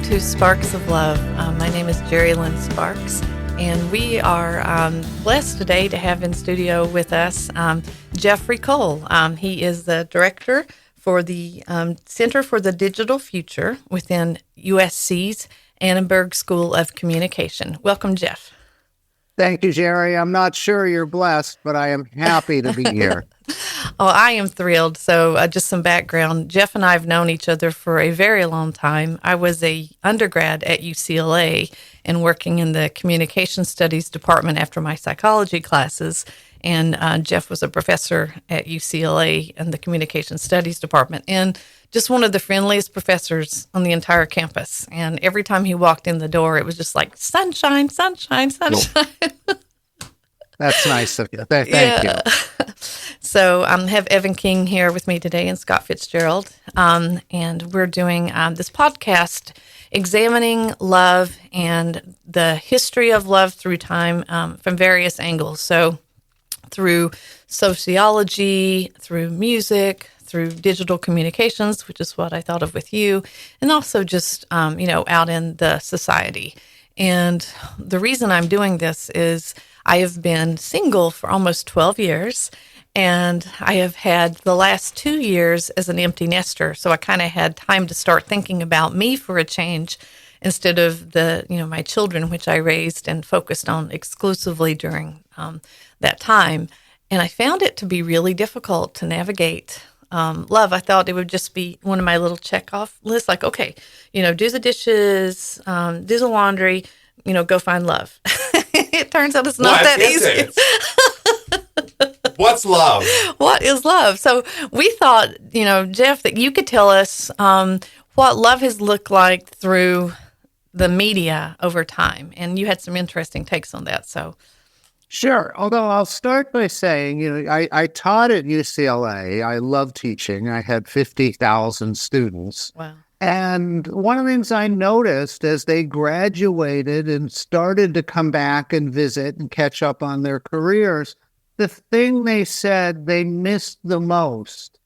to Sparks of Love. My name is Jerry Lynn Sparks, and we are blessed today to have in studio with us Jeffrey Cole. He is the director for the Center for the Digital Future within USC's Annenberg School of Communication. Welcome, Jeff. Thank you, Jerry. I'm not sure you're blessed, but I am happy to be here. Oh, I am thrilled. So just some background. Jeff and I have known each other for a very long time. I was a undergrad at UCLA and working in the communication studies department after my psychology classes. And Jeff was a professor at UCLA in the communication studies department and just one of the friendliest professors on the entire campus. And every time he walked in the door, it was just like sunshine, sunshine, sunshine. Well, that's nice of you. Thank you. So I have Evan King here with me today and Scott Fitzgerald. And we're doing this podcast examining love and the history of love through time from various angles. So through sociology, through music, through digital communications, which is what I thought of with you, and also just, out in the society. And the reason I'm doing this is I have been single for almost 12 years, and I have had the last 2 years as an empty nester. So I kind of had time to start thinking about me for a change instead of my children, which I raised and focused on exclusively during that time. And I found it to be really difficult to navigate love. I thought it would just be one of my little check-off lists, like, okay, do the dishes, do the laundry, go find love. It turns out it's not that easy. What's love? What is love? So we thought, Jeff, that you could tell us what love has looked like through the media over time. And you had some interesting takes on that. So, sure. Although I'll start by saying, I taught at UCLA. I love teaching. I had 50,000 students. Wow. And one of the things I noticed as they graduated and started to come back and visit and catch up on their careers, the thing they said they missed the most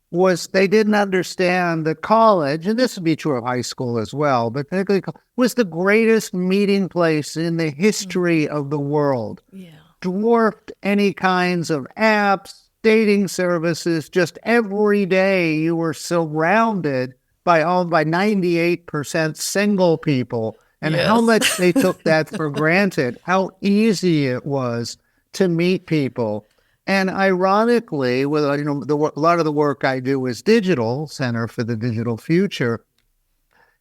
was they didn't understand that college, and this would be true of high school as well, but particularly was the greatest meeting place in the history of the world. Yeah. Dwarfed any kinds of apps, dating services. Just every day you were surrounded by 98% single people, and Yes. how much they took that for granted, how easy it was to meet people. And ironically, with a lot of the work I do is digital, Center for the Digital Future,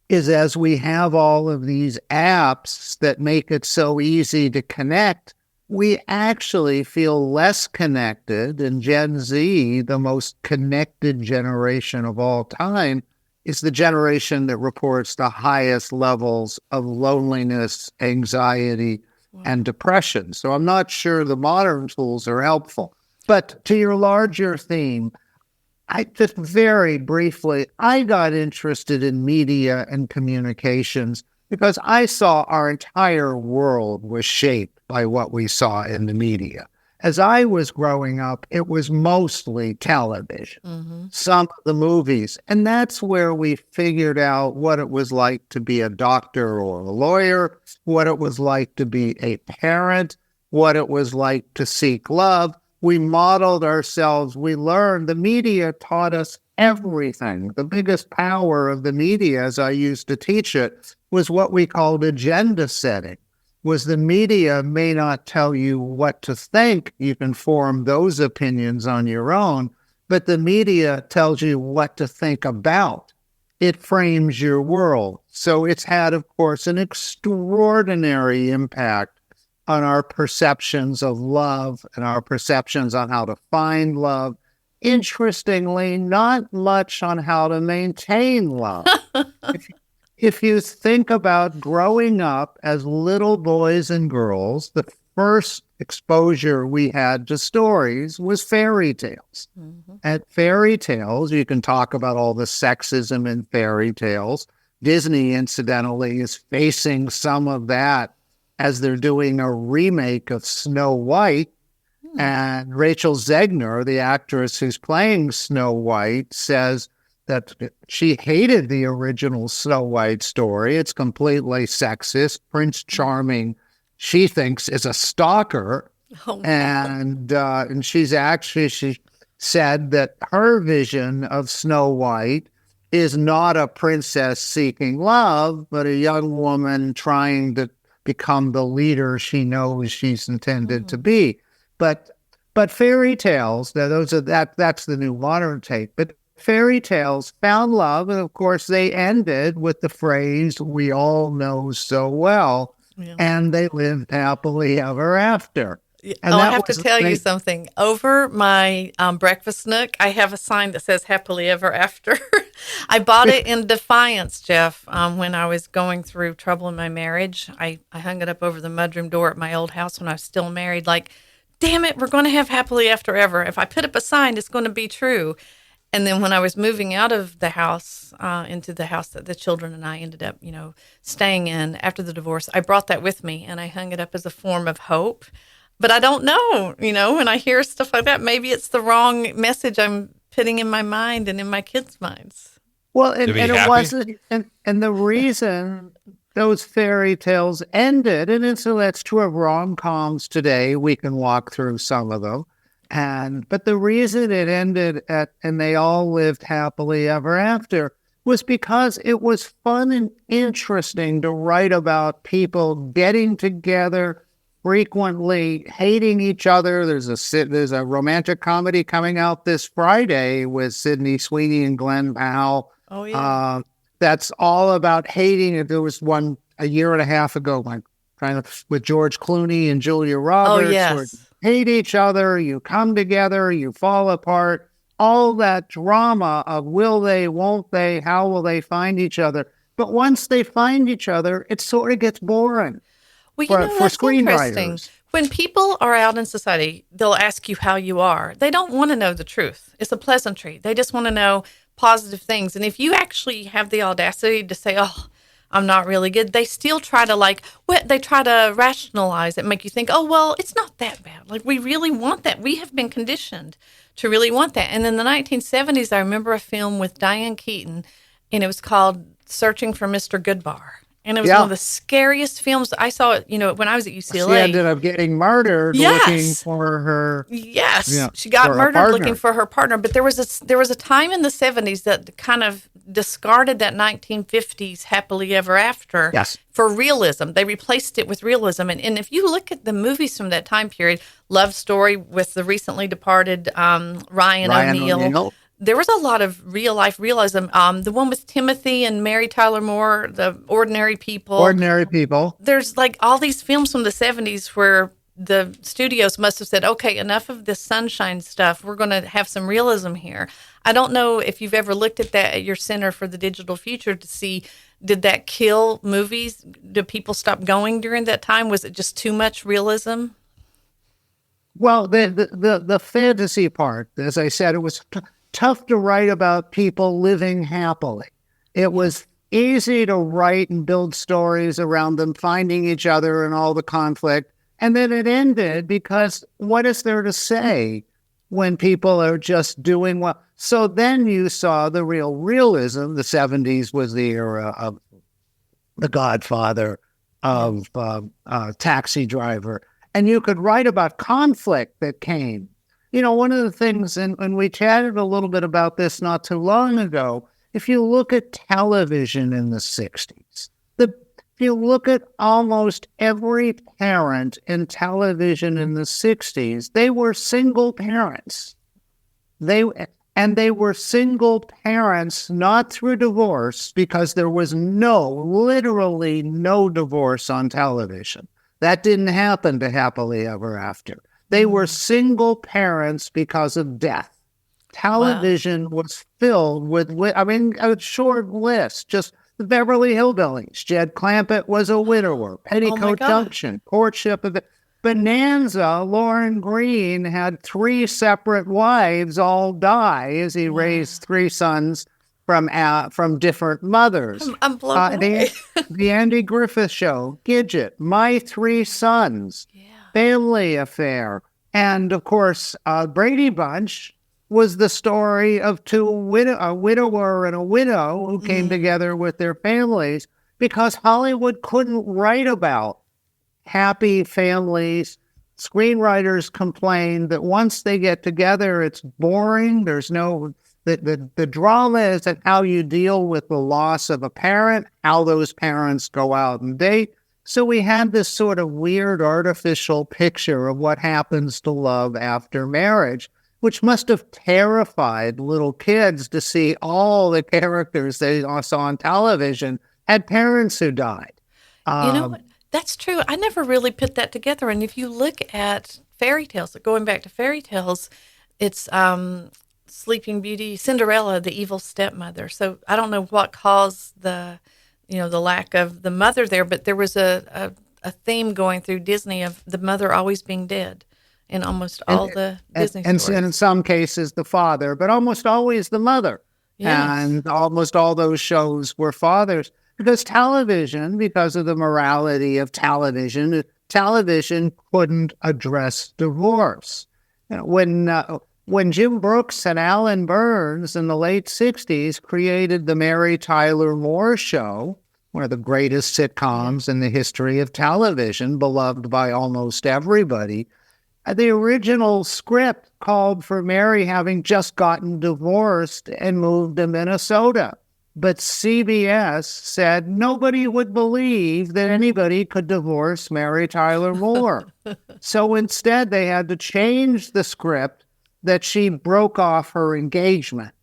is as we have all of these apps that make it so easy to connect, we actually feel less connected. And Gen Z, the most connected generation of all time, is the generation that reports the highest levels of loneliness, anxiety, and depression. So I'm not sure the modern tools are helpful. But to your larger theme, I just very briefly, I got interested in media and communications because I saw our entire world was shaped by what we saw in the media. As I was growing up, it was mostly television, some of the movies. And that's where we figured out what it was like to be a doctor or a lawyer, what it was like to be a parent, what it was like to seek love. We modeled ourselves. We learned. The media taught us everything. The biggest power of the media, as I used to teach it, was what we called agenda setting. Was the media may not tell you what to think. You can form those opinions on your own, but the media tells you what to think about. It frames your world. So it's had, of course, an extraordinary impact on our perceptions of love and our perceptions on how to find love. Interestingly, not much on how to maintain love. If you think about growing up as little boys and girls, the first exposure we had to stories was fairy tales. At fairy tales, you can talk about all the sexism in fairy tales. Disney, incidentally, is facing some of that as they're doing a remake of Snow White. And Rachel Zegler, the actress who's playing Snow White, says that she hated the original Snow White story. It's completely sexist. Prince Charming, she thinks, is a stalker, Oh, and she said that her vision of Snow White is not a princess seeking love, but a young woman trying to become the leader she knows she's intended to be. But fairy tales, now that's the new modern take. But fairy tales found love, and of course they ended with the phrase we all know so well, yeah. and they lived happily ever after. And Oh, I that have to was tell you they, something. Over my breakfast nook, I have a sign that says "Happily Ever After." I bought it in defiance, Jeff. When I was going through trouble in my marriage, I hung it up over the mudroom door at my old house when I was still married. Like, damn it, we're going to have happily after ever. If I put up a sign, it's going to be true. And then when I was moving out of the house into the house that the children and I ended up, staying in after the divorce, I brought that with me and I hung it up as a form of hope. But I don't know, when I hear stuff like that, maybe it's the wrong message I'm putting in my mind and in my kids' minds. well, To be and it happy? wasn't, and the reason those fairy tales ended, and so that's true of rom-coms today. We can walk through some of them, but the reason it ended and they all lived happily ever after was because it was fun and interesting to write about people getting together, frequently hating each other. There's a romantic comedy coming out this Friday with Sydney Sweeney and Glenn Powell. Oh, yeah. That's all about hating. And there was one a year and a half ago, like with George Clooney and Julia Roberts, where yes. you hate each other, you come together, you fall apart. All that drama of will they, won't they, how will they find each other? But once they find each other, it sort of gets boring. Well, For that's interesting. screenwriters. When people are out in society, they'll ask you how you are. They don't want to know the truth. It's a pleasantry. They just want to know positive things. And if you actually have the audacity to say, oh, I'm not really good, they still try to they try to rationalize it, make you think, oh, well, it's not that bad. Like, we really want that. We have been conditioned to really want that. And in the 1970s, I remember a film with Diane Keaton, and it was called Searching for Mr. Goodbar. And it was one of the scariest films. I saw it, when I was at UCLA. She ended up getting murdered looking for her. Yes, she got murdered looking for her partner. But there was a time in the 70s that kind of discarded that 1950s happily ever after for realism. They replaced it with realism. And if you look at the movies from that time period, Love Story with the recently departed Ryan O'Neal. There was a lot of real-life realism. The one with Timothy and Mary Tyler Moore, The Ordinary People. Ordinary People. There's all these films from the 70s where the studios must have said, okay, enough of this sunshine stuff. We're going to have some realism here. I don't know if you've ever looked at that at your Center for the Digital Future to see, did that kill movies? Did people stop going during that time? Was it just too much realism? Well, the fantasy part, as I said, it was tough to write about people living happily. It was easy to write and build stories around them finding each other and all the conflict. And then it ended because what is there to say when people are just doing well? So then you saw the real realism. The 70s was the era of The Godfather, of Taxi Driver. And you could write about conflict that came. One of the things, and we chatted a little bit about this not too long ago, if you look at television in the 60s, if you look at almost every parent in television in the 60s, they were single parents. They were single parents not through divorce, because there was literally no divorce on television. That didn't happen to Happily Ever After. They were single parents because of death. Television was filled with, a short list, just the Beverly Hillbillies. Jed Clampett was a widower. Petticoat Junction, Courtship of Bonanza. Lauren Green had 3 separate wives all die as he raised 3 sons from different mothers. I'm blown away. The Andy Griffith Show, Gidget, My 3 Sons, Family Affair, and of course, Brady Bunch was the story of a widower and a widow who came together with their families because Hollywood couldn't write about happy families. Screenwriters complained that once they get together, it's boring. There's no, the drama isn't how you deal with the loss of a parent, how those parents go out and date. So we had this sort of weird artificial picture of what happens to love after marriage, which must have terrified little kids to see all the characters they saw on television had parents who died. You know what? That's true. I never really put that together. And if you look at fairy tales, going back to fairy tales, it's Sleeping Beauty, Cinderella, the evil stepmother. So I don't know what caused the lack of the mother there, but there was a theme going through Disney of the mother always being dead in almost all the Disney stories. And in some cases the father, but almost always the mother. Yes. And almost all those shows were fathers. Because television, because of the morality of television couldn't address divorce. When Jim Brooks and Alan Burns in the late 60s created the Mary Tyler Moore Show, one of the greatest sitcoms in the history of television, beloved by almost everybody, the original script called for Mary having just gotten divorced and moved to Minnesota. But CBS said nobody would believe that anybody could divorce Mary Tyler Moore. So instead, they had to change the script that she broke off her engagement.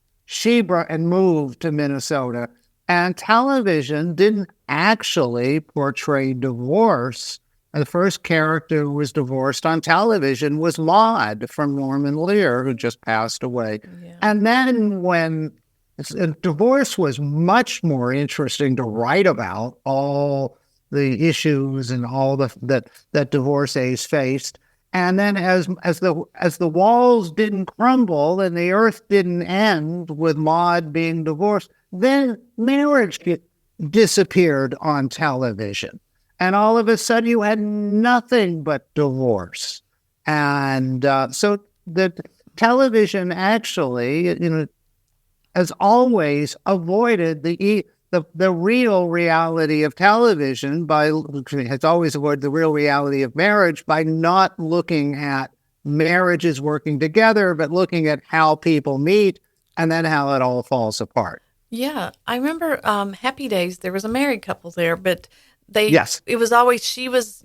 And moved to Minnesota. And television didn't actually portray divorce. The first character who was divorced on television was Maude from Norman Lear, who just passed away. Yeah. And then when divorce was much more interesting to write about, all the issues and all that divorcees faced. And then as the walls didn't crumble and the earth didn't end with Maude being divorced, then marriage disappeared on television. And all of a sudden you had nothing but divorce. And so the television actually, has always avoided the real reality of television has always avoided the real reality of marriage by not looking at marriages working together, but looking at how people meet and then how it all falls apart. Yeah, I remember Happy Days. There was a married couple there, but Yes. it was always, she was,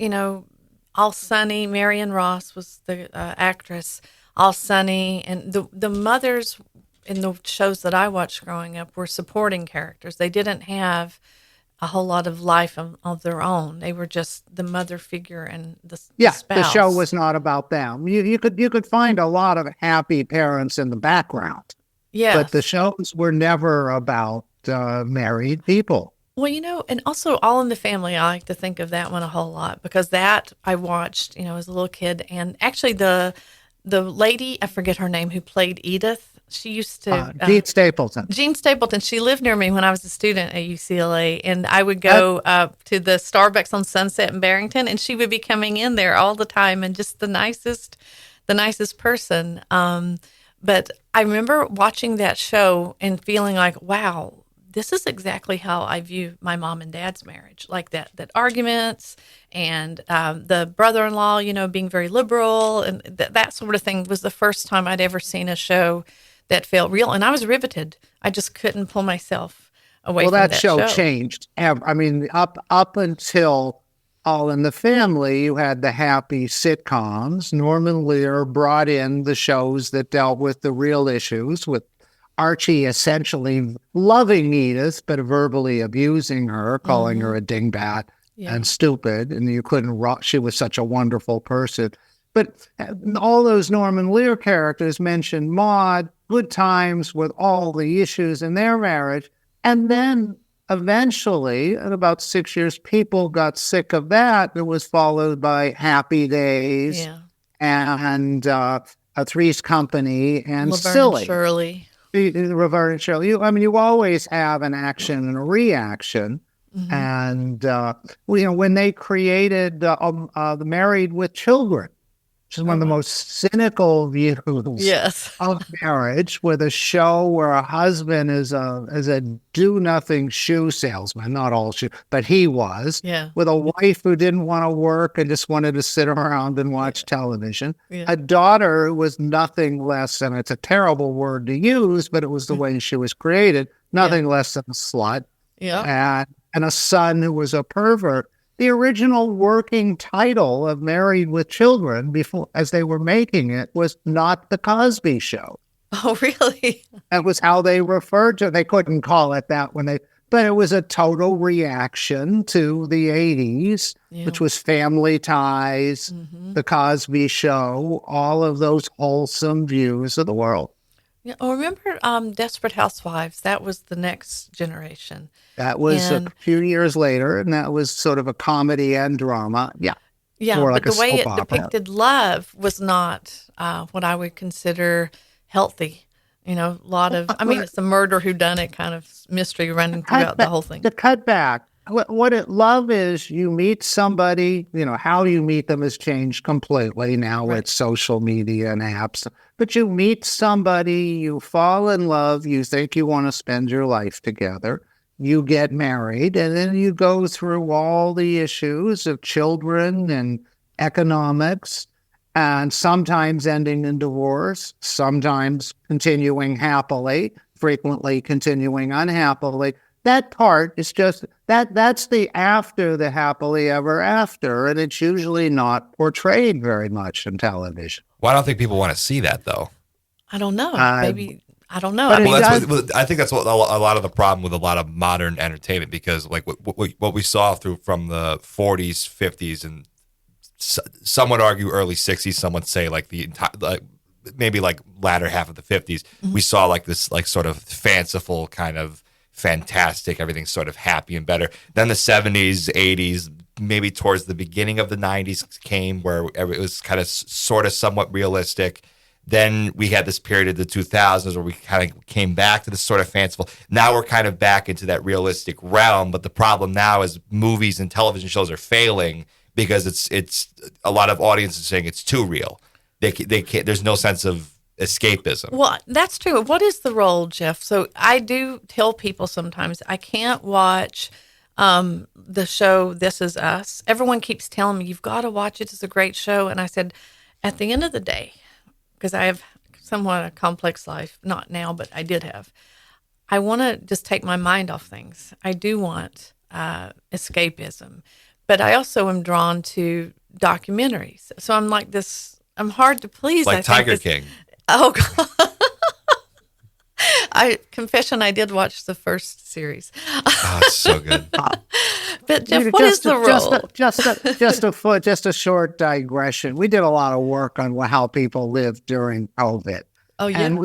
all sunny. Marion Ross was the actress, all sunny, and the mothers in the shows that I watched growing up were supporting characters. They didn't have a whole lot of life of their own. They were just the mother figure and the spouse. The show was not about them. You could find a lot of happy parents in the background. Yes. But the shows were never about married people. Well, and also All in the Family, I like to think of that one a whole lot because that I watched, as a little kid. And actually the lady, I forget her name, who played Edith, she used to... Jean Stapleton. Jean Stapleton. She lived near me when I was a student at UCLA, and I would go to the Starbucks on Sunset in Barrington, and she would be coming in there all the time, and just the nicest person. But I remember watching that show and feeling like, wow, this is exactly how I view my mom and dad's marriage, like that arguments and the brother-in-law, being very liberal, and that sort of thing was the first time I'd ever seen a show that felt real, and I was riveted. I just couldn't pull myself away from that show. Well, that show changed. I mean, up until All in the Family, you had the happy sitcoms. Norman Lear brought in the shows that dealt with the real issues, with Archie essentially loving Edith, but verbally abusing her, calling her a dingbat and stupid, and you couldn't she was such a wonderful person. But all those Norman Lear characters mentioned Maude, good times with all the issues in their marriage. And then eventually, in about 6 years, people got sick of that. It was followed by Happy Days and Three's Company and Laverne Silly. And Shirley. Laverne and Shirley. You always have an action and a reaction. And, when they created the Married with Children which is one of the most cynical views Yes. of marriage, with a show where a husband is a do-nothing shoe salesman, not all shoe, but he was, Yeah. with a wife who didn't want to work and just wanted to sit around and watch television, Yeah. a daughter who was nothing less, and it's a terrible word to use, but it was the way she was created, nothing less than a slut, Yeah. and a son who was a pervert. The original working title of Married with Children, before, as they were making it, was not The Cosby Show. Oh, really? That was how they referred to it. They couldn't call it that but it was a total reaction to the 80s, which was Family Ties, The Cosby Show, all of those wholesome views of the world. Yeah. Oh, remember Desperate Housewives? That was the next generation. That was a few years later, and that was sort of a comedy and drama. Yeah. Yeah, More but like the way it opera. depicted love was not what I would consider healthy. You know, a lot of, I mean, it's a murder whodunit kind of mystery running throughout the whole thing. To cut back, love is, you meet somebody, how you meet them has changed completely now with social media and apps. But you meet somebody, you fall in love, you think you want to spend your life together, you get married, and then you go through all the issues of children and economics, and sometimes ending in divorce, sometimes continuing happily, frequently continuing unhappily. That part is just, that's the after the happily ever after, and it's usually not portrayed very much in television. Well, I don't think people want to see that, though. I don't know. Maybe, I don't know. But I think that's what a lot of the problem with a lot of modern entertainment, because like what we saw from the 40s, 50s, and some would argue early 60s, some would say like the entire, maybe like latter half of the 50s, we saw like this like sort of fanciful kind of fantastic, everything's sort of happy and better. Then the 70s, 80s, maybe towards the beginning of the 90s came where it was kind of sort of somewhat realistic. Then we had this period of the 2000s where we kind of came back to this sort of fanciful. Now we're kind of back into that realistic realm. But the problem now is movies and television shows are failing because it's a lot of audiences are saying it's too real. They can't, there's no sense of escapism. Well, that's true. What is the role, Jeff? So I do tell people sometimes I can't watch the show This Is Us. Everyone keeps telling me, you've got to watch it. It's a great show. And I said, at the end of the day, because I have somewhat a complex life, not now, but I did have, I want to just take my mind off things. I do want escapism, but I also am drawn to documentaries. So I'm like this, I'm hard to please. Like Tiger King. Oh, God. Confession, I did watch the first series. Oh, it's so good. But Jeff, what is the role? Just a short digression. We did a lot of work on how people lived during COVID. Oh, yeah. And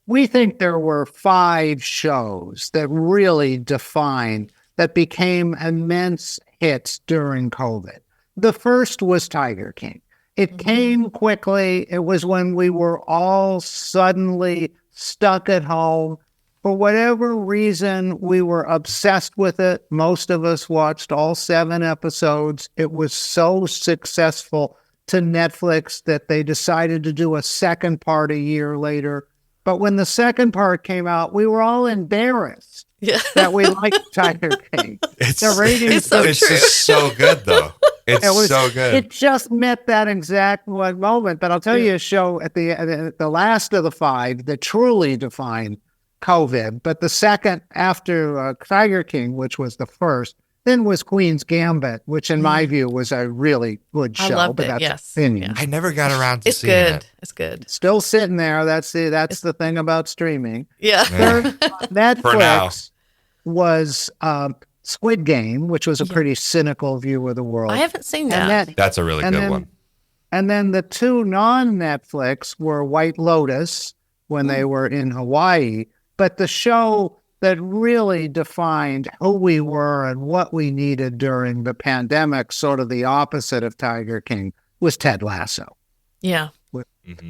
we think there were 5 shows that really defined, that became immense hits during COVID. The first was Tiger King. It came quickly. It was when we were all suddenly stuck at home. For whatever reason, we were obsessed with it. Most of us watched all 7 episodes. It was so successful to Netflix that they decided to do a second part a year later. But when the second part came out, we were all embarrassed that we liked Tiger King. The ratings It's just so good, though. It's so good. It just met that exact one moment. But I'll tell you a show at the last of the 5 that truly defined COVID. But the second after Tiger King, which was the first, then was Queen's Gambit, which in my view was a really good show. I loved but it, that's opinion. I never got around to seeing it. It's good. Still sitting there. That's the thing about streaming. Yeah. Netflix was Squid Game, which was a pretty cynical view of the world. I haven't seen that. That's a really good one. And then the 2 non-Netflix were White Lotus when they were in Hawaii. But the show that really defined who we were and what we needed during the pandemic, sort of the opposite of Tiger King, was Ted Lasso. Yeah.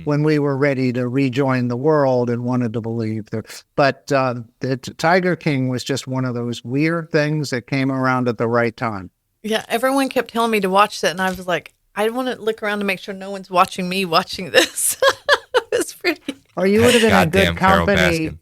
When we were ready to rejoin the world and wanted to believe that. But the Tiger King was just one of those weird things that came around at the right time. Yeah, everyone kept telling me to watch that, and I was like, I want to look around to make sure no one's watching me watching this. It's pretty. Or you would have been in Goddamn good Carol company. Baskin.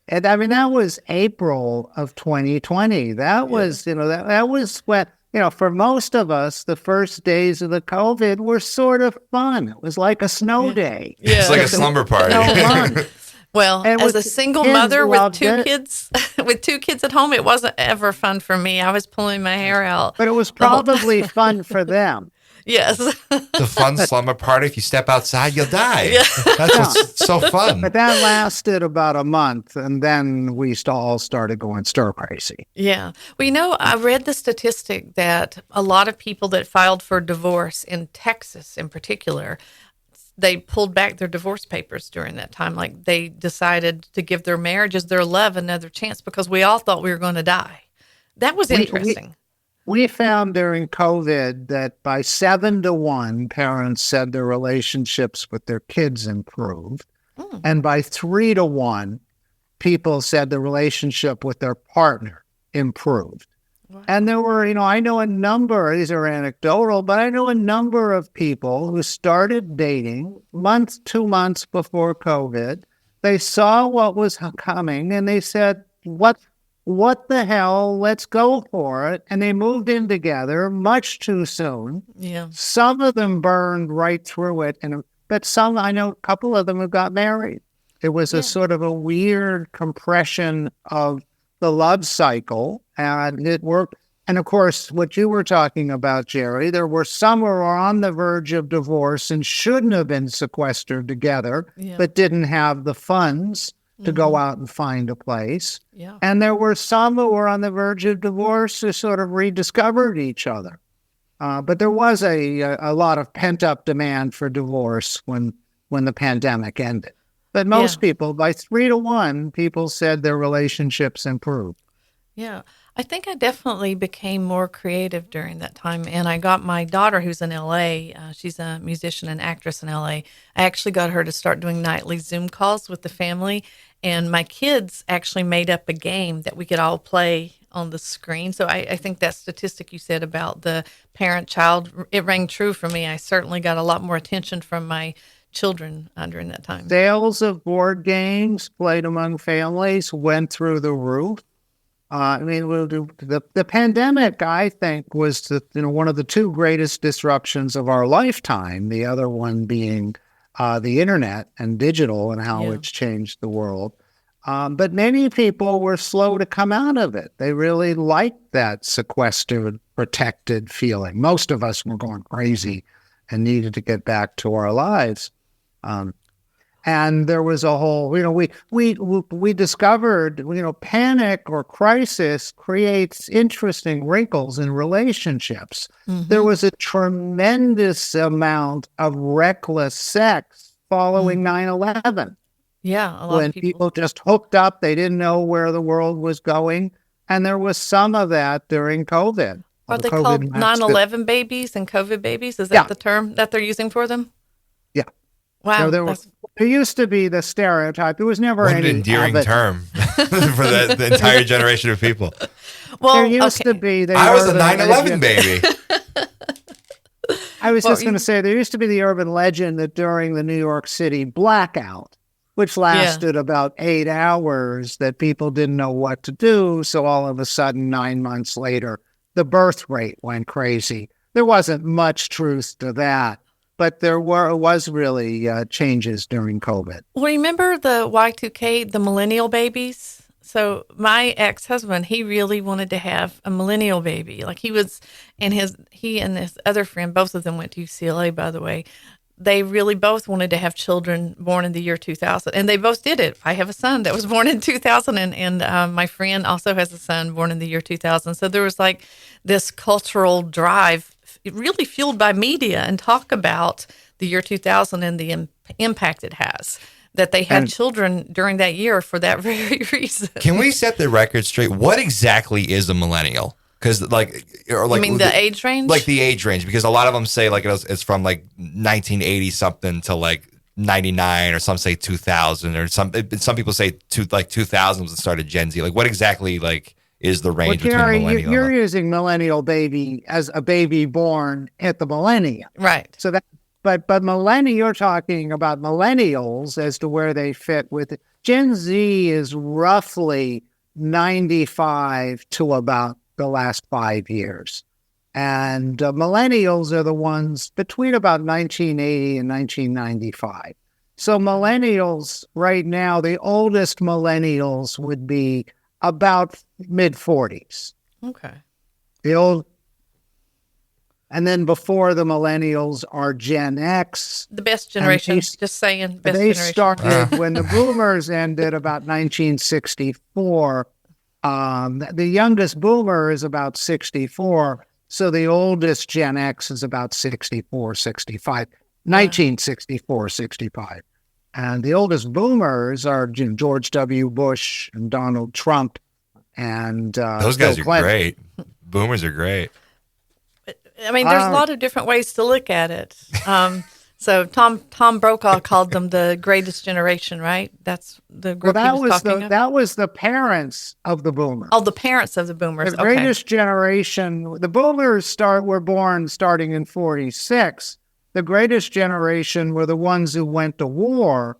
And I mean, that was April of 2020. That was, that was when, for most of us, the first days of the COVID were sort of fun. It was like a snow day. Yeah. It's like a slumber party. No fun. Well, And as with a single kids mother with loved two it. kids, with 2 kids at home, it wasn't ever fun for me. I was pulling my hair out. But it was probably fun for them. Yes. The fun slumber party. If you step outside, you'll die. Yeah. That's what's so fun. But that lasted about a month, and then we all started going stir crazy. Yeah. Well, I read the statistic that a lot of people that filed for divorce in Texas in particular, they pulled back their divorce papers during that time. Like they decided to give their marriages, their love, another chance because we all thought we were going to die. That was interesting. We found during COVID that by 7-1, parents said their relationships with their kids improved. And by 3-1, people said the relationship with their partner improved. Wow. And there were, I know a number, these are anecdotal, but I know a number of people who started dating 2 months before COVID. They saw what was coming and they said, what the hell? Let's go for it. And they moved in together much too soon. Yeah. Some of them burned right through it. But some, I know a couple of them who got married. It was a sort of a weird compression of the love cycle, and it worked. And of course, what you were talking about, Jerry, there were some who were on the verge of divorce and shouldn't have been sequestered together, but didn't have the funds to go out and find a place. Yeah. And there were some who were on the verge of divorce who sort of rediscovered each other. But there was a lot of pent-up demand for divorce when the pandemic ended. But most people, by 3-1, people said their relationships improved. Yeah. I think I definitely became more creative during that time. And I got my daughter, who's in LA, she's a musician and actress in LA. I actually got her to start doing nightly Zoom calls with the family. And my kids actually made up a game that we could all play on the screen. So I think that statistic you said about the parent-child, it rang true for me. I certainly got a lot more attention from my children during that time. Sales of board games played among families went through the roof. The pandemic, I think, was one of the 2 greatest disruptions of our lifetime. The other one being the internet and digital and how it's changed the world. But many people were slow to come out of it. They really liked that sequestered, protected feeling. Most of us were going crazy and needed to get back to our lives. And there was a whole, we discovered, panic or crisis creates interesting wrinkles in relationships. Mm-hmm. There was a tremendous amount of reckless sex following 9/11. Yeah, a lot when of people just hooked up, they didn't know where the world was going. And there was some of that during COVID. Are they called 9/11 babies and COVID babies? Is that the term that they're using for them? Yeah. Wow. There used to be the stereotype. There was never what any an endearing term for the entire generation of people. Well, there used to be. I was a 9/11 baby. I was just going to say, there used to be the urban legend that during the New York City blackout, which lasted about 8 hours, that people didn't know what to do. So all of a sudden, 9 months later, the birth rate went crazy. There wasn't much truth to that. But there was really changes during COVID. Well, remember the Y2K, the millennial babies? So my ex-husband, he really wanted to have a millennial baby. Like he and his other friend, both of them went to UCLA, by the way. They really both wanted to have children born in the year 2000. And they both did it. I have a son that was born in 2000, and my friend also has a son born in the year 2000. So there was like this cultural drive, really fueled by media, and talk about the year 2000 and the impact it has, that they had children during that year for that very reason. Can we set the record straight? What exactly is a millennial? Because you mean the age range? Like the age range, because a lot of them say like it's from like 1980 something to like 99, or some say 2000, or some people say 2000 was the start of Gen Z. Like what exactly is the Well, range between Jerry, millennial. you're using millennial baby as a baby born at the millennium. Right. So that, but millennial, you're talking about millennials as to where they fit with it. Gen Z is roughly 95 to about the last 5 years. And millennials are the ones between about 1980 and 1995. So millennials right now, the oldest millennials would be about mid 40s. Okay. The old, and then before the millennials are Gen X. The best generation. Just saying, best They generation. started when the boomers ended about 1964. The youngest boomer is about 64. So the oldest Gen X is about 64, 65, 1964, 65. And the oldest boomers are George W. Bush and Donald Trump. And those guys Bill are Clinton. great. Boomers are great. I mean, there's a lot of different ways to look at it. So Tom Brokaw called them the greatest generation, right? That's the group he was talking of. That was the parents of the boomers. Oh, the parents of the boomers. The greatest generation. The boomers were born starting in 46. The greatest generation were the ones who went to war,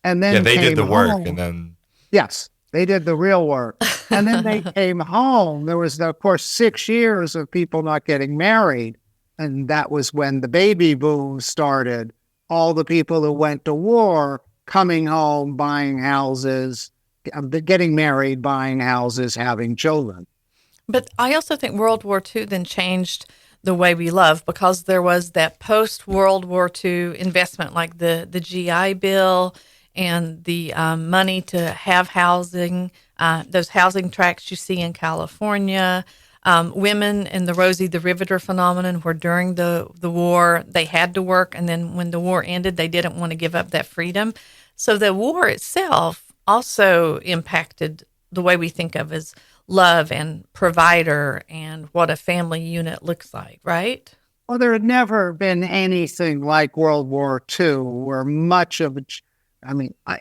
and then they did the work, home. and then yes, they did the real work, and then they came home. There was, of course, 6 years of people not getting married. And that was when the baby boom started. All the people who went to war coming home, buying houses, getting married, buying houses, having children. But I also think World War II then changed the way we love, because there was that post-World War II investment, like the GI Bill and the money to have housing, those housing tracts you see in California. Women in the Rosie the Riveter phenomenon, where during the war they had to work, and then when the war ended, they didn't want to give up that freedom. So the war itself also impacted the way we think of as love and provider and what a family unit looks like, right? Well, there had never been anything like World War II, where much of it,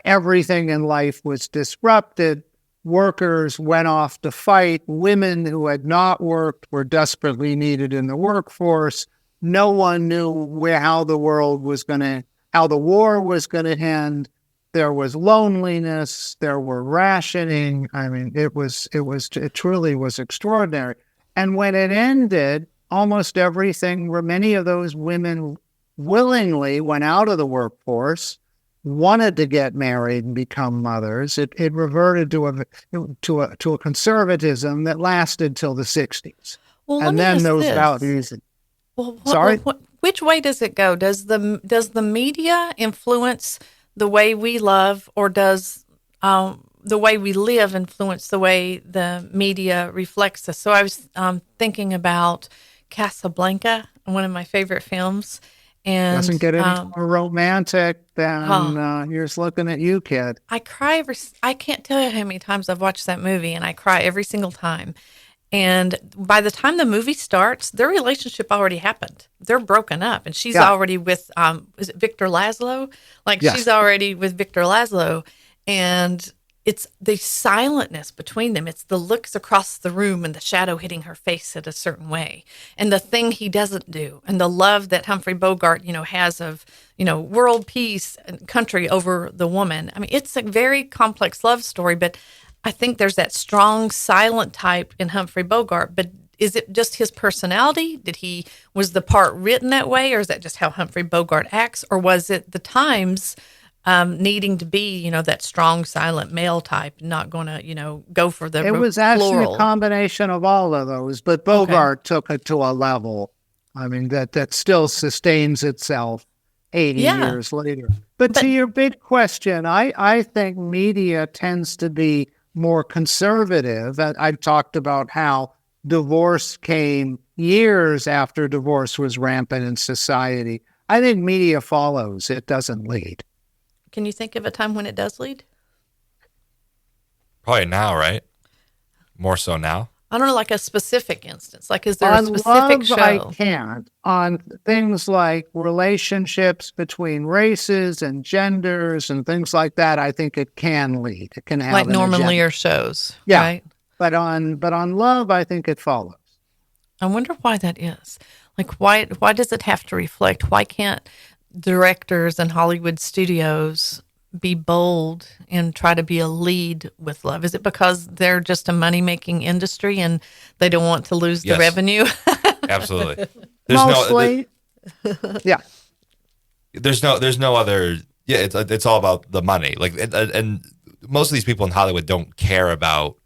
everything in life was disrupted. Workers went off to fight. Women who had not worked were desperately needed in the workforce. No one knew how the war was going to end. There was loneliness. There were rationing. It truly was extraordinary. And when it ended, almost everything, where many of those women willingly went out of the workforce, wanted to get married and become mothers. It reverted to a conservatism that lasted till the 60s. Well, and then those values. Well, Sorry? Which way does it go? Does the media influence the way we love, or does the way we live influence the way the media reflects us? So I was thinking about Casablanca, one of my favorite films. And doesn't get any more romantic than Here's Looking at You, Kid. I cry I can't tell you how many times I've watched that movie, and I cry every single time. And by the time the movie starts, their relationship already happened. They're broken up, and she's already with is it Victor Laszlo? Yes. She's already with Victor Laszlo, and it's the silentness between them. It's the looks across the room and the shadow hitting her face in a certain way, and the thing he doesn't do, and the love that Humphrey Bogart, has of, world peace and country over the woman. I mean, it's a very complex love story, but I think there's that strong silent type in Humphrey Bogart. But is it just his personality? Was the part written that way, or is that just how Humphrey Bogart acts, or was it the times needing to be, that strong, silent male type, not going to, go for the It was actually a combination of all of those, but Bogart took it to a level, that still sustains itself 80 years later. But to your big question, I think media tends to be more conservative. I've talked about how divorce came years after divorce was rampant in society. I think media follows. It doesn't lead. Can you think of a time when it does lead? Probably now, right? More so now. I don't know, like a specific instance. Like, is there on a specific love, show? I can't. On things like relationships between races and genders and things like that, I think it can lead. It can have like an Norman agenda. Lear shows, Yeah. right? But on love, I think it follows. I wonder why that is. Like, why does it have to reflect? Why can't directors and Hollywood studios be bold and try to be a lead with love? Is it because they're just a money-making industry and they don't want to lose the Yes. revenue? Absolutely. Mostly, yeah. There's no other. Yeah, it's all about the money. Like, and most of these people in Hollywood don't care about,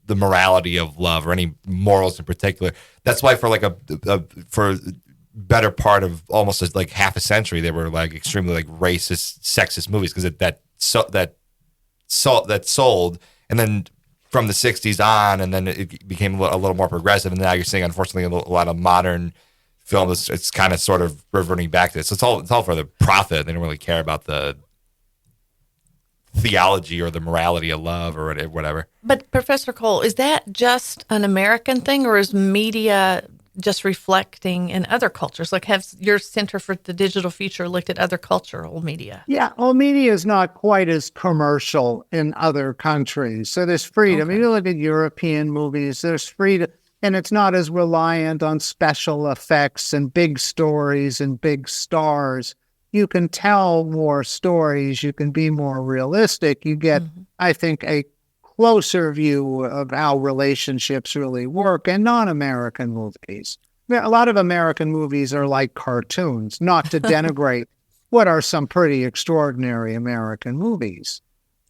the morality of love or any morals in particular. That's why for like for better part of almost like half a century, they were like extremely like racist, sexist movies because that sold, and then from the '60s on, and then it became a little more progressive, and now you're seeing unfortunately a lot of modern films. It's kind of sort of reverting back to this. So it's all for the profit. They don't really care about the theology or the morality of love or whatever. But Professor Cole, is that just an American thing, or is media just reflecting in other cultures? Like, has your Center for the Digital Future looked at other cultural media? Yeah, well, media is not quite as commercial in other countries. So there's freedom. Okay. You look at European movies, there's freedom, and it's not as reliant on special effects and big stories and big stars. You can tell more stories. You can be more realistic. You get, I think, a closer view of how relationships really work in non-American movies. A lot of American movies are like cartoons, not to denigrate what are some pretty extraordinary American movies.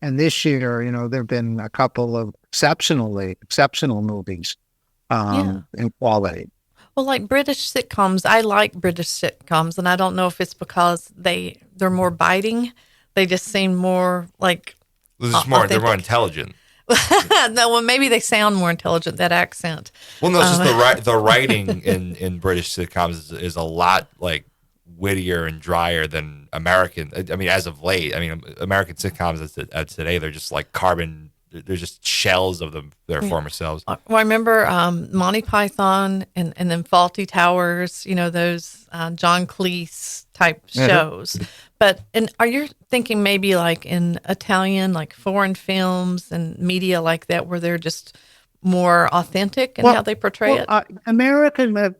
And this year, there have been a couple of exceptional movies in quality. Well, like British sitcoms, I like British sitcoms, and I don't know if it's because they're more biting. They just seem more like They're more intelligent. No, well, maybe they sound more intelligent, that accent. Well, no, it's just the writing in British sitcoms is a lot like wittier and drier than American. I mean, as of late, American sitcoms as today, they're just like carbon. They're just shells of their former selves. Well, I remember Monty Python and then Fawlty Towers, those John Cleese type shows. But are you thinking maybe like in Italian, like foreign films and media like that, where they're just more authentic in how they portray it?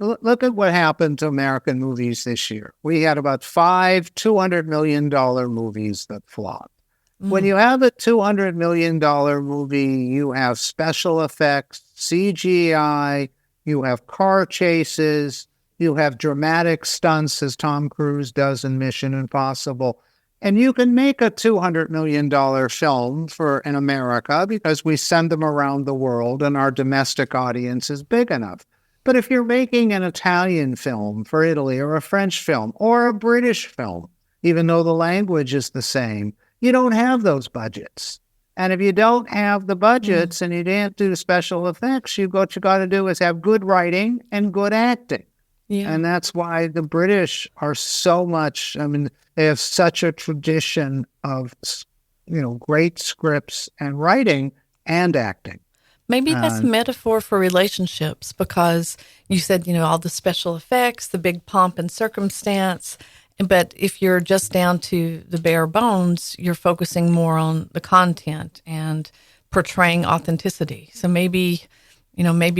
Look at what happened to American movies this year. We had about 5 $200 million movies that flopped. When you have a $200 million movie, you have special effects, CGI, you have car chases, you have dramatic stunts as Tom Cruise does in Mission Impossible. And you can make a $200 million film in America because we send them around the world and our domestic audience is big enough. But if you're making an Italian film for Italy or a French film or a British film, even though the language is the same, you don't have those budgets. And if you don't have the budgets and you can't do special effects, what you got to do is have good writing and good acting. Yeah. And that's why the British are so much, they have such a tradition of, great scripts and writing and acting. Maybe that's a metaphor for relationships, because you said, all the special effects, the big pomp and circumstance. But if you're just down to the bare bones, you're focusing more on the content and portraying authenticity. So maybe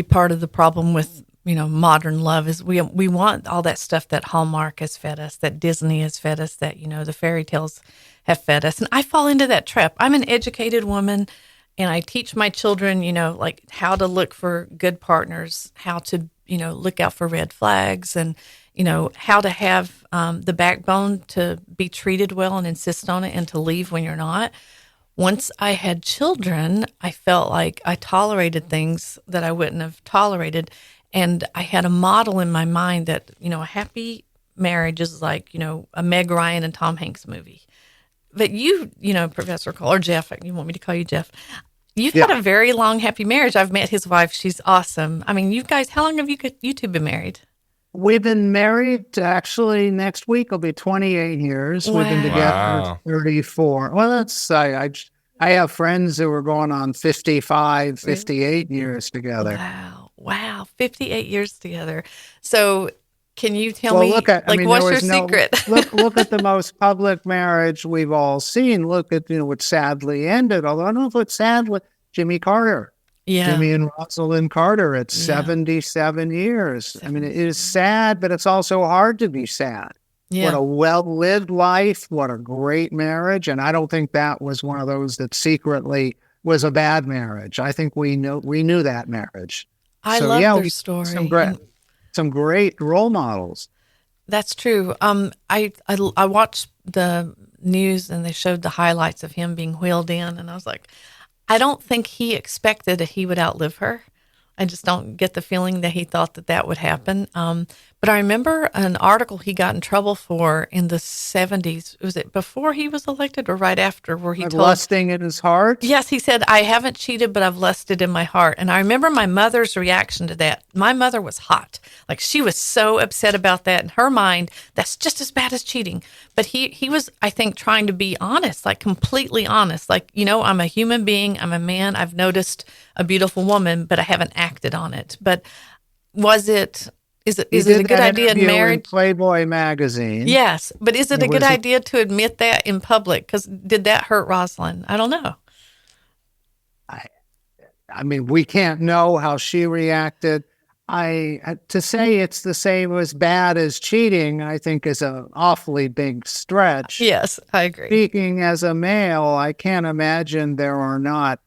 part of the problem with, modern love is we want all that stuff that Hallmark has fed us, that Disney has fed us, that, the fairy tales have fed us. And I fall into that trap. I'm an educated woman, and I teach my children, like how to look for good partners, how to, look out for red flags, and how to have the backbone to be treated well and insist on it and to leave when you're not. Once I had children, I felt like I tolerated things that I wouldn't have tolerated. And I had a model in my mind that, a happy marriage is like, a Meg Ryan and Tom Hanks movie. But you, Professor Cole, or Jeff, you want me to call you Jeff? You've had a very long, happy marriage. I've met his wife. She's awesome. You guys, how long have you two been married? We've been married, actually, next week will be 28 years. Wow. We've been together 34. Well, I have friends who are going on 55, 58 years together. Wow. 58 years together. So can you tell me, what's your secret? look at the most public marriage we've all seen. Look at, what sadly ended. Although I don't know if it's sadly, Jimmy Carter. Yeah. Jimmy and Rosalind Carter at Yeah. 77 years. I mean, it is sad, but it's also hard to be sad. Yeah. What a well-lived life. What a great marriage. And I don't think that was one of those that secretly was a bad marriage. I think we knew that marriage. I So, love yeah, their story. some great role models. That's true. I watched the news and they showed the highlights of him being wheeled in, and I was like, I don't think he expected that he would outlive her. I just don't get the feeling that he thought that that would happen. But I remember an article he got in trouble for in the 70s. Was it before he was elected or right after, where he told... Lusting in his heart? Yes, he said, I haven't cheated, but I've lusted in my heart. And I remember my mother's reaction to that. My mother was hot. Like, she was so upset about that. In her mind, that's just as bad as cheating. But he was, I think, trying to be honest, like completely honest. Like, I'm a human being. I'm a man. I've noticed a beautiful woman, but I haven't acted on it. But is it a good idea in marriage? In Playboy magazine. Yes, but is it a good idea to admit that in public? Because did that hurt Rosalind? I don't know. I mean, we can't know how she reacted. To say it's the same as bad as cheating, I think is an awfully big stretch. Yes, I agree. Speaking as a male, I can't imagine there are not,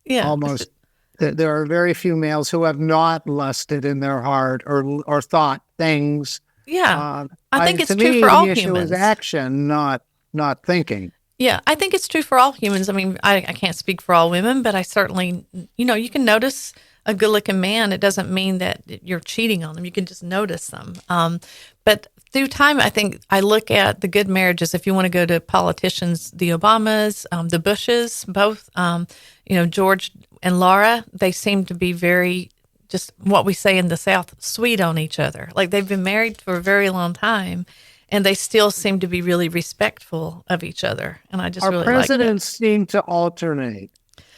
almost. There are very few males who have not lusted in their heart or thought things. Yeah, I think it's true for all humans. The issue is action, not thinking. Yeah, I think it's true for all humans. I mean, I can't speak for all women, but I certainly, you can notice a good-looking man. It doesn't mean that you're cheating on them. You can just notice them. But through time, I think I look at the good marriages. If you want to go to politicians, the Obamas, the Bushes, both, George and Laura, they seem to be very, just what we say in the South, sweet on each other. Like, they've been married for a very long time, and they still seem to be really respectful of each other. And I just really like that. Our presidents seem to alternate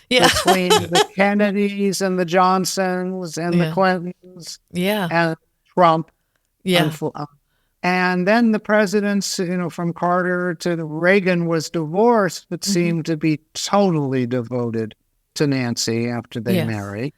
between the Kennedys and the Johnsons and the Clintons and Trump. Yeah. And then the presidents, from Carter to Reagan was divorced, but seemed to be totally devoted to Nancy after they married.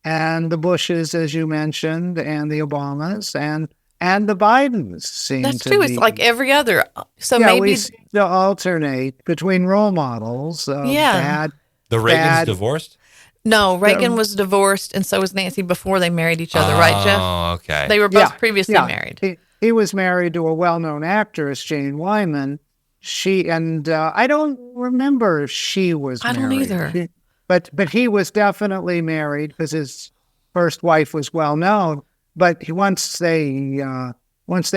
And the Bushes, as you mentioned, and the Obamas, and the Bidens seem That's true. It's like every other. So maybe we seem to alternate between role models. Bad. The Reagans divorced? No, Reagan was divorced, and so was Nancy before they married each other, right, Jeff? Oh, okay. They were both previously married. He was married to a well-known actress, Jane Wyman. I don't remember if she was married. I don't either. But he was definitely married because his first wife was well-known. But once they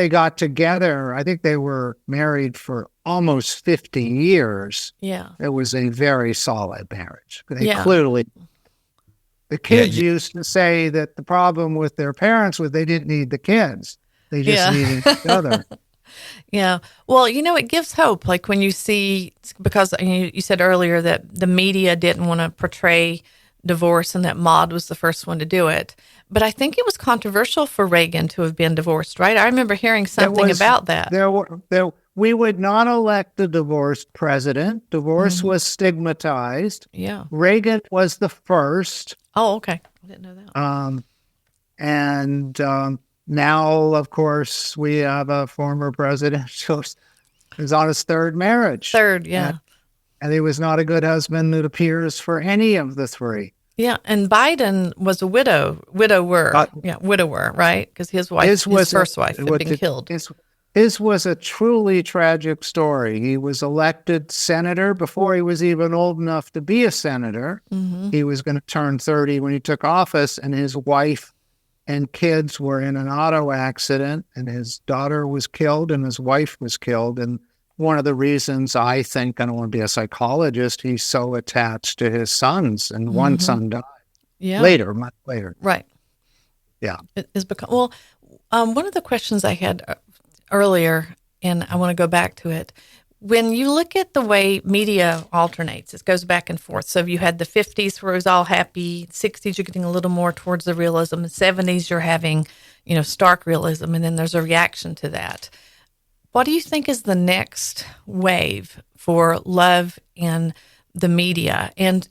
got together, I think they were married for almost 50 years. Yeah. It was a very solid marriage. They clearly... The kids used to say that the problem with their parents was they didn't need the kids. They just needed each other. Yeah. Well, it gives hope. Like when you see, because you said earlier that the media didn't want to portray divorce and that Maude was the first one to do it. But I think it was controversial for Reagan to have been divorced, right? I remember hearing something about that. We would not elect a divorced president. Divorce was stigmatized. Yeah. Reagan was the first. Oh, okay. I didn't know that. Now, of course, we have a former president who's on his third marriage. Third, yeah. And he was not a good husband, it appears, for any of the three. Yeah, and Biden was a widower, right? Because his first wife had been killed. His was a truly tragic story. He was elected senator before he was even old enough to be a senator. Mm-hmm. He was going to turn 30 when he took office, and his wife and kids were in an auto accident, and his daughter was killed and his wife was killed. And one of the reasons I think, I don't want to be a psychologist, he's so attached to his sons, and one son died much later. Right. Yeah. It is one of the questions I had earlier, and I want to go back to it. When you look at the way media alternates, it goes back and forth. So you had the 50s where it was all happy, 60s you're getting a little more towards the realism, the 70s you're having, stark realism, and then there's a reaction to that. What do you think is the next wave for love in the media. And,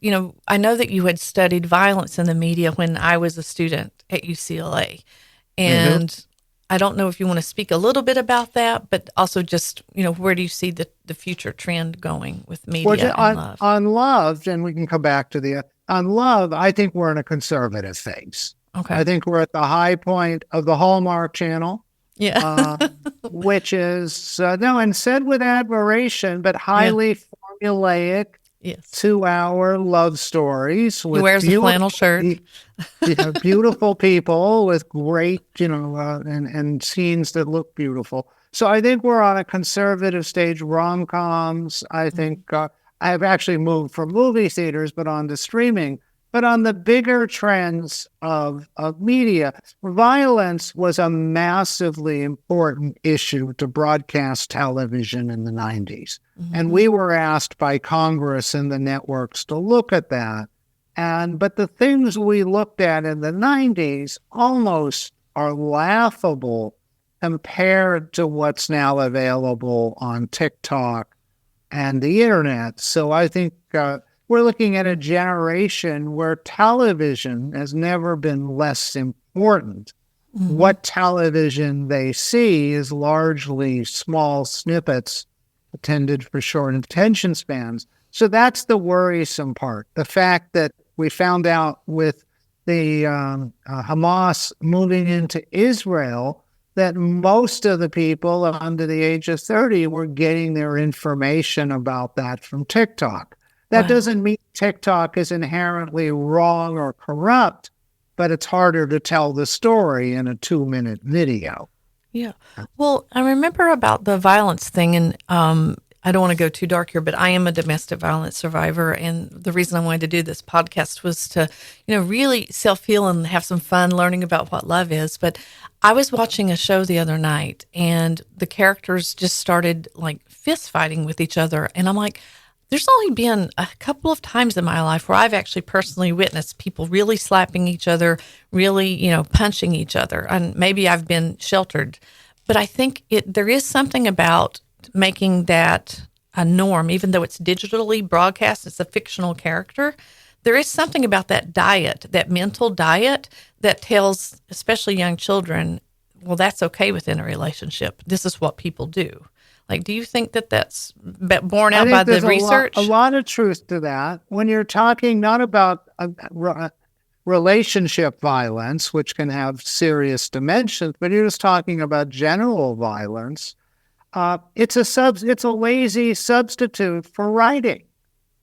I know that you had studied violence in the media when I was a student at UCLA. And I don't know if you want to speak a little bit about that, but also just, where do you see the future trend going with media and love? On love, and we can come back to on love, I think we're in a conservative phase. Okay. I think we're at the high point of the Hallmark Channel. Yeah. Which is, and said with admiration, but highly formulaic, yes, 2-hour love stories. With he wears a flannel shirt. Beautiful people with great, and scenes that look beautiful. So I think we're on a conservative stage. Rom-coms, I think, I've actually moved from movie theaters, but on to streaming. But on the bigger trends of media, violence was a massively important issue to broadcast television in the 90s. And we were asked by Congress and the networks to look at that. But the things we looked at in the 90s almost are laughable compared to what's now available on TikTok and the internet. So I think we're looking at a generation where television has never been less important. What television they see is largely small snippets intended for short attention spans. So that's the worrisome part. The fact that we found out with the Hamas moving into Israel that most of the people under the age of 30 were getting their information about that from TikTok. That doesn't mean TikTok is inherently wrong or corrupt, but it's harder to tell the story in a 2-minute video. Yeah. Well, I remember about the violence thing, and I don't want to go too dark here, but I am a domestic violence survivor. And the reason I wanted to do this podcast was to, really self-heal and have some fun learning about what love is. But I was watching a show the other night, and the characters just started like fist fighting with each other. And I'm like, there's only been a couple of times in my life where I've actually personally witnessed people really slapping each other, really, punching each other. And maybe I've been sheltered. But I think there is something about making that a norm, even though it's digitally broadcast, it's a fictional character. There is something about that diet, that mental diet, that tells, especially young children, well, that's okay within a relationship. This is what people do. Like, do you think that that's borne out by the research? A lot of truth to that. When you're talking not about relationship violence, which can have serious dimensions, but you're just talking about general violence, it's a lazy substitute for writing.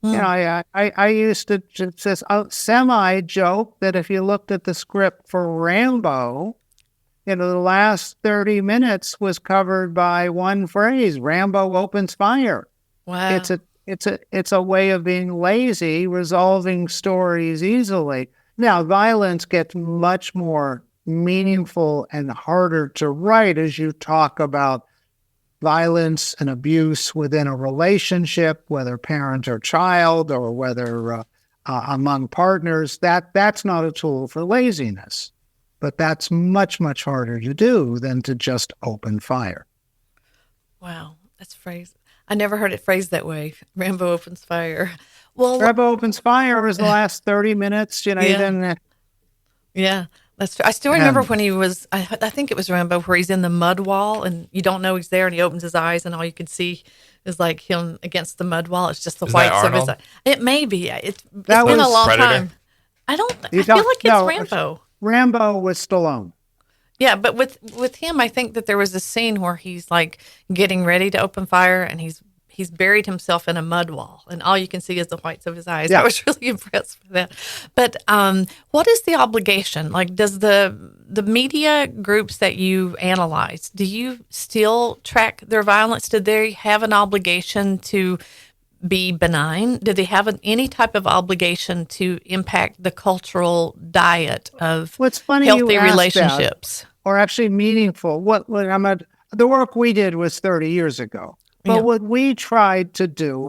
I used to just semi-joke that if you looked at the script for Rambo, the last 30 minutes was covered by one phrase: Rambo opens fire. Wow. It's a way of being lazy, resolving stories easily. Now, violence gets much more meaningful and harder to write as you talk about violence and abuse within a relationship, whether parent or child, or whether among partners. That's not a tool for laziness. But that's much, much harder to do than to just open fire. Wow, that's phrased. I never heard it phrased that way. Rambo opens fire. Well, Rambo opens fire was the last 30 minutes. Yeah, that's true. I still remember when he was. I think it was Rambo, where he's in the mud wall and you don't know he's there, and he opens his eyes, and all you can see is like him against the mud wall. It's just the whites of his eyes. It may be. It's been a long time. I feel like it's Rambo. Rambo was Stallone. Yeah, but with him, I think that there was a scene where he's like getting ready to open fire, and he's buried himself in a mud wall, and all you can see is the whites of his eyes. Yeah. I was really impressed with that. But what is the obligation? Like, does the media groups that you analyze, do you still track their violence? Do they have an obligation to be benign? Do they have any type of obligation to impact the cultural diet of healthy relationships? Or actually meaningful. The work we did was 30 years ago. But what we tried to do,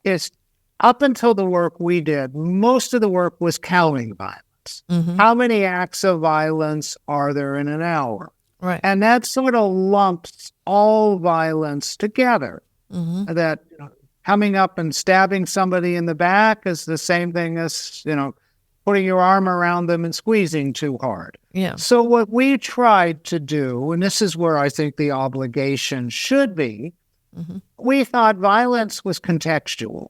is up until the work we did, most of the work was counting violence. Mm-hmm. How many acts of violence are there in an hour? Right. And that sort of lumps all violence together. Mm-hmm. That coming up and stabbing somebody in the back is the same thing as, putting your arm around them and squeezing too hard. Yeah. So what we tried to do, and this is where I think the obligation should be, we thought violence was contextual.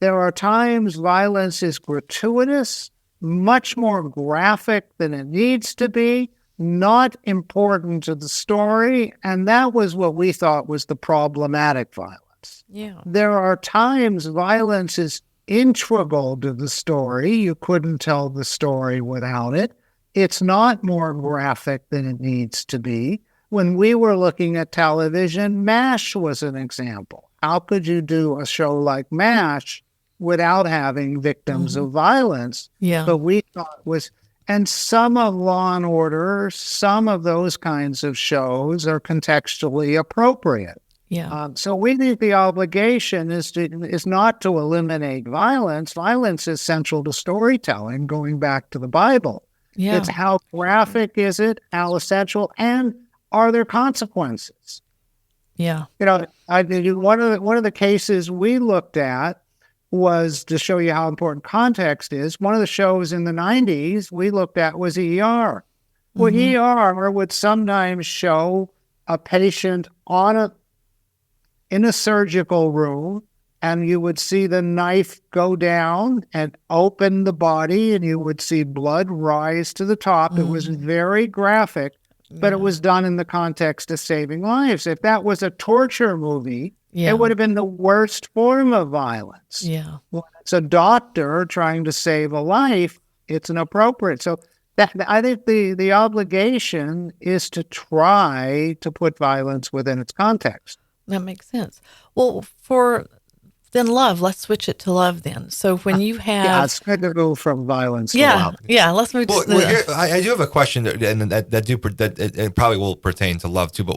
There are times violence is gratuitous, much more graphic than it needs to be, not important to the story, and that was what we thought was the problematic violence. Yeah. There are times violence is integral to the story. You couldn't tell the story without it. It's not more graphic than it needs to be. When we were looking at television, MASH was an example. How could you do a show like MASH without having victims of violence? Yeah. But we thought and some of Law and Order, some of those kinds of shows are contextually appropriate. Yeah. So we think the obligation is not to eliminate violence. Violence is central to storytelling, going back to the Bible. Yeah. It's how graphic is it, how essential, and are there consequences? Yeah. One of the cases we looked at was to show you how important context is. One of the shows in the 90s we looked at was ER. Well, ER would sometimes show a patient in a surgical room, and you would see the knife go down and open the body, and you would see blood rise to the top. It was very graphic, but it was done in the context of saving lives. If that was a torture movie, it would have been the worst form of violence. Yeah. When it's a doctor trying to save a life, it's inappropriate. So I think the obligation is to try to put violence within its context. That makes sense. Well, then love, let's switch it to love then. So when you have... it's good to go from violence to love. Yeah, let's move to here, I do have a question, and that probably will pertain to love too, but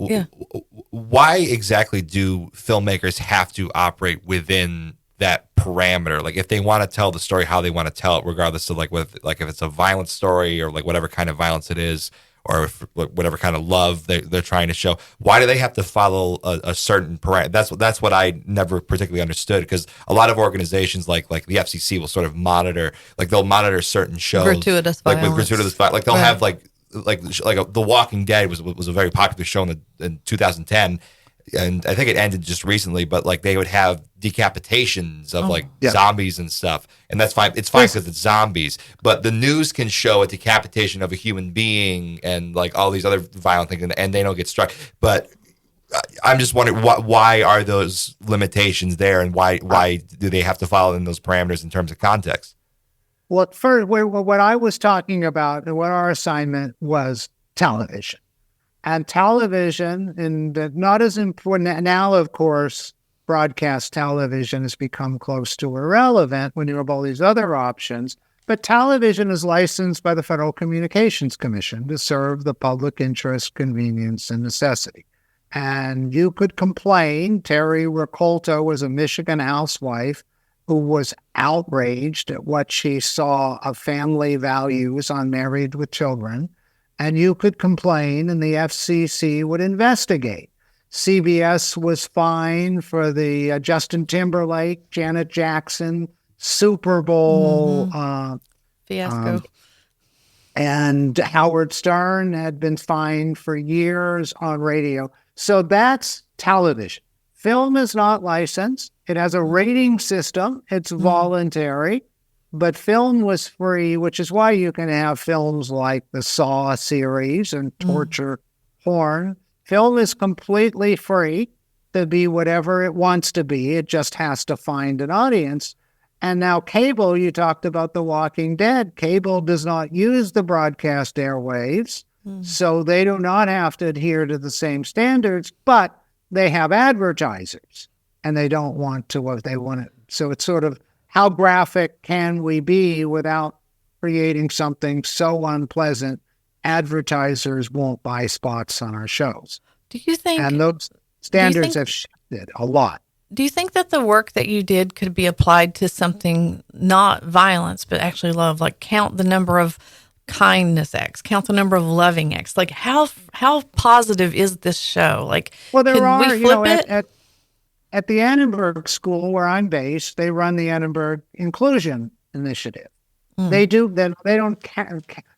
why exactly do filmmakers have to operate within that parameter? Like, if they want to tell the story how they want to tell it, regardless of if it's a violent story or whatever kind of violence it is, or whatever kind of love they're trying to show, why do they have to follow a certain parameter? That's what I never particularly understood, because a lot of organizations like the FCC will sort of monitor, they'll monitor certain shows, gratuitous violence. With gratuitous violence, they'll have The Walking Dead was a very popular show in 2010. And I think it ended just recently, but they would have decapitations of zombies and stuff, and that's fine. It's fine because it's zombies. But the news can show a decapitation of a human being and all these other violent things, and they don't get struck. But I'm just wondering why are those limitations there, and why do they have to follow in those parameters in terms of context? Well, first, what I was talking about and what our assignment was television. And television, and not as important now, of course, broadcast television has become close to irrelevant when you have all these other options. But television is licensed by the Federal Communications Commission to serve the public interest, convenience, and necessity. And you could complain. Terry Ricolta was a Michigan housewife who was outraged at what she saw of family values on Married with Children. And you could complain, and the FCC would investigate. CBS was fined for the Justin Timberlake, Janet Jackson, Super Bowl fiasco. And Howard Stern had been fined for years on radio. So that's television. Film is not licensed. It has a rating system. It's voluntary. But film was free, which is why you can have films like the Saw series and torture porn. Film is completely free to be whatever it wants to be. It just has to find an audience. And now cable, you talked about The Walking Dead. Cable does not use the broadcast airwaves, so they do not have to adhere to the same standards, but they have advertisers, and they don't want to what they want it. So it's sort of, how graphic can we be without creating something so unpleasant advertisers won't buy spots on our shows? Do you think... And those standards have shifted a lot. Do you think that the work that you did could be applied to something not violence, but actually love? Like count the number of kindness acts, count the number of loving acts. Like how positive is this show? Like, well, there can are, we flip it? at the Annenberg School where I'm based, they run the Annenberg Inclusion Initiative. They do. They don't.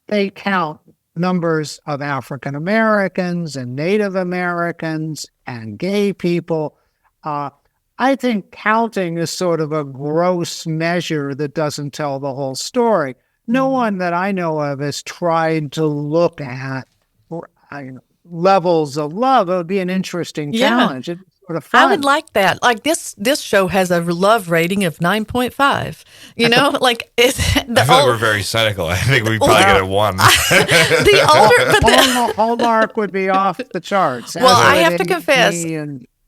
They count numbers of African Americans and Native Americans and gay people. I think counting is sort of a gross measure that doesn't tell the whole story. No one that I know of has tried to look at levels of love. It would be an interesting challenge. It's sort of fun. I would like that. Like this show has a love rating of 9.5. You know, like it's I feel like we're very cynical. I think we probably get it 1. The older, but Hallmark would be off the charts. Well, I have to confess,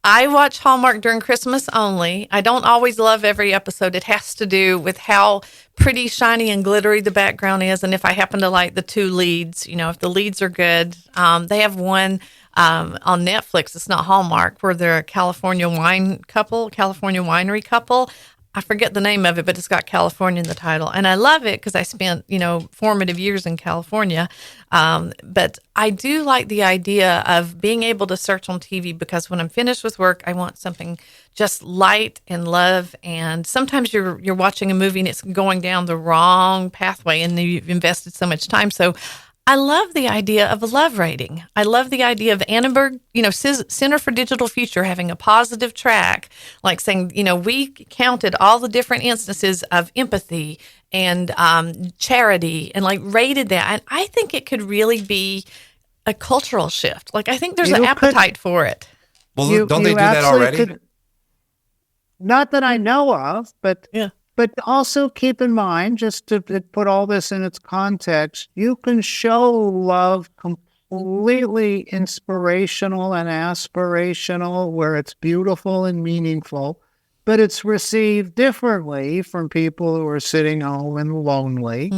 I watch Hallmark during Christmas only. I don't always love every episode. It has to do with how pretty, shiny, and glittery the background is, and if I happen to like the 2 leads. You know, if the leads are good. They have one on Netflix. It's not Hallmark, where they're a California winery couple. I forget the name of it, but it's got California in the title. And I love it because I spent, formative years in California. But I do like the idea of being able to search on TV, because when I'm finished with work, I want something just light and love. And sometimes you're watching a movie and it's going down the wrong pathway and you've invested so much time. So I love the idea of a love rating. I love the idea of Annenberg, Center for Digital Future having a positive track, like saying, we counted all the different instances of empathy and charity and like rated that. And I think it could really be a cultural shift. Like, I think there's an appetite for it. Well, don't they do that already? Not that I know of, but yeah. But also keep in mind, just to put all this in its context, you can show love completely inspirational and aspirational, where it's beautiful and meaningful, but it's received differently from people who are sitting home and lonely,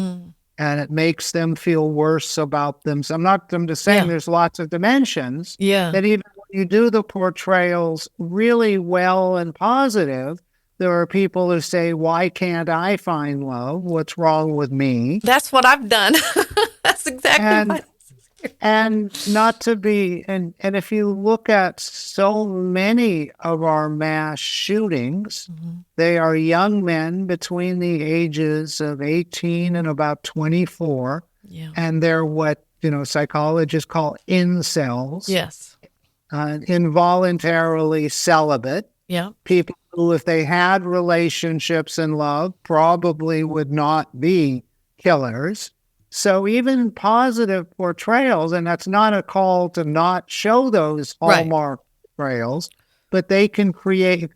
and it makes them feel worse about themselves. I'm just saying there's lots of dimensions that even when you do the portrayals really well and positive, there are people who say, why can't I find love? What's wrong with me? That's what I've done. That's exactly what. And not to be, and if you look at so many of our mass shootings, they are young men between the ages of 18 and about 24. Yeah. And they're what, psychologists call incels. Yes. Involuntarily celibate. Yeah. People who, if they had relationships and love, probably would not be killers. So even positive portrayals, and that's not a call to not show those Hallmark portrayals, but they can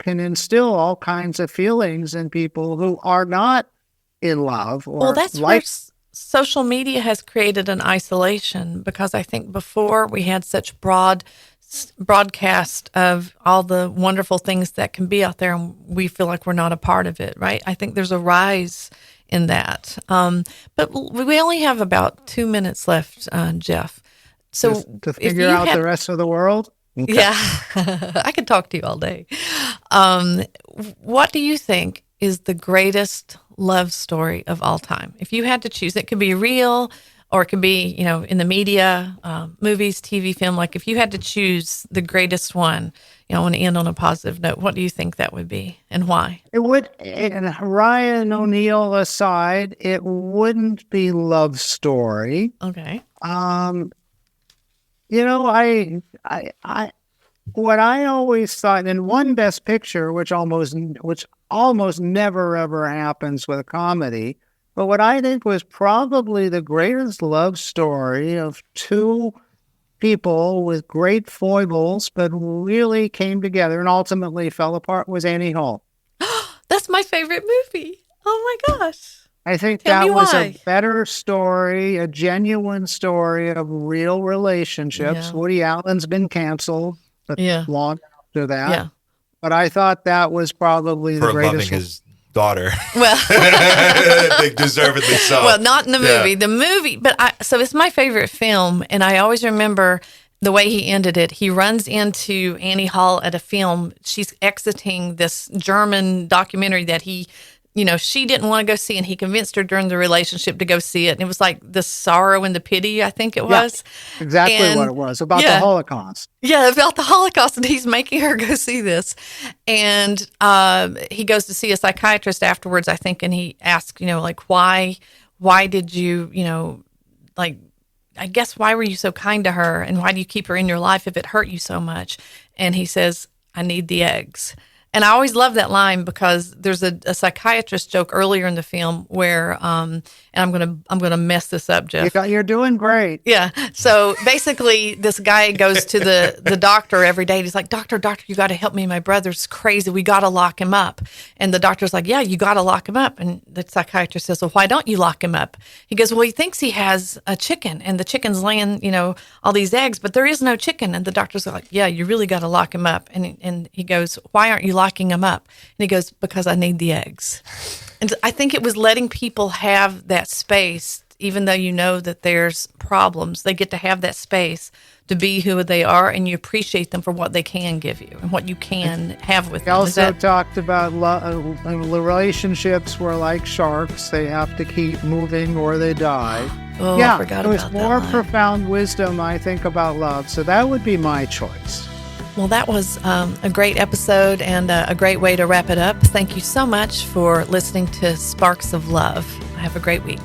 instill all kinds of feelings in people who are not in love. Well, that's where social media has created an isolation, because I think before we had such broadcast of all the wonderful things that can be out there, and we feel like we're not a part of it, right? I think there's a rise in that. But we only have about 2 minutes left, Jeff. So to figure out the rest of the world? Okay. Yeah, I could talk to you all day. What do you think is the greatest love story of all time? If you had to choose, it could be real, or it could be, in the media, movies, TV, film. Like, if you had to choose the greatest one, I want to end on a positive note. What do you think that would be, and why? It would, and Ryan O'Neal aside, it wouldn't be love story. Okay. What I always thought, and one Best Picture, which almost never ever happens with a comedy. But what I think was probably the greatest love story of 2 people with great foibles, but really came together and ultimately fell apart, was Annie Hall. That's my favorite movie. Oh my gosh. I think that was a better story, a genuine story of real relationships. Yeah. Woody Allen's been canceled, but long after that. Yeah. But I thought that was probably the greatest. Loving his daughter. Well, deservedly so. Well, not in the movie. Yeah. The movie, so it's my favorite film, and I always remember the way he ended it. He runs into Annie Hall at a film. She's exiting this German documentary that he she didn't want to go see it, and he convinced her during the relationship to go see it. And it was like the sorrow and the pity, I think it was. Exactly what it was, about the Holocaust. Yeah, about the Holocaust, and he's making her go see this. And he goes to see a psychiatrist afterwards, I think, and he asks, why did you, I guess, why were you so kind to her, and why do you keep her in your life if it hurt you so much? And he says, I need the eggs. And I always love that line because there's a psychiatrist joke earlier in the film where, and I'm gonna mess this up, Jeff. You're doing great. Yeah. So basically, this guy goes to the doctor every day. And he's like, doctor, you got to help me. My brother's crazy. We got to lock him up. And the doctor's like, yeah, you got to lock him up. And the psychiatrist says, well, why don't you lock him up? He goes, well, he thinks he has a chicken, and the chicken's laying, all these eggs, but there is no chicken. And the doctor's like, yeah, you really got to lock him up. And he goes, why aren't you locking him up? And he goes, because I need the eggs. And I think it was letting people have that space, even though that there's problems. They get to have that space to be who they are, and you appreciate them for what they can give you and what you can have with them. We also talked about relationships were like sharks. They have to keep moving or they die. Oh, I forgot about that. There's more profound wisdom, I think, about love. So that would be my choice. Well, that was a great episode and a great way to wrap it up. Thank you so much for listening to Sparks of Love. Have a great week.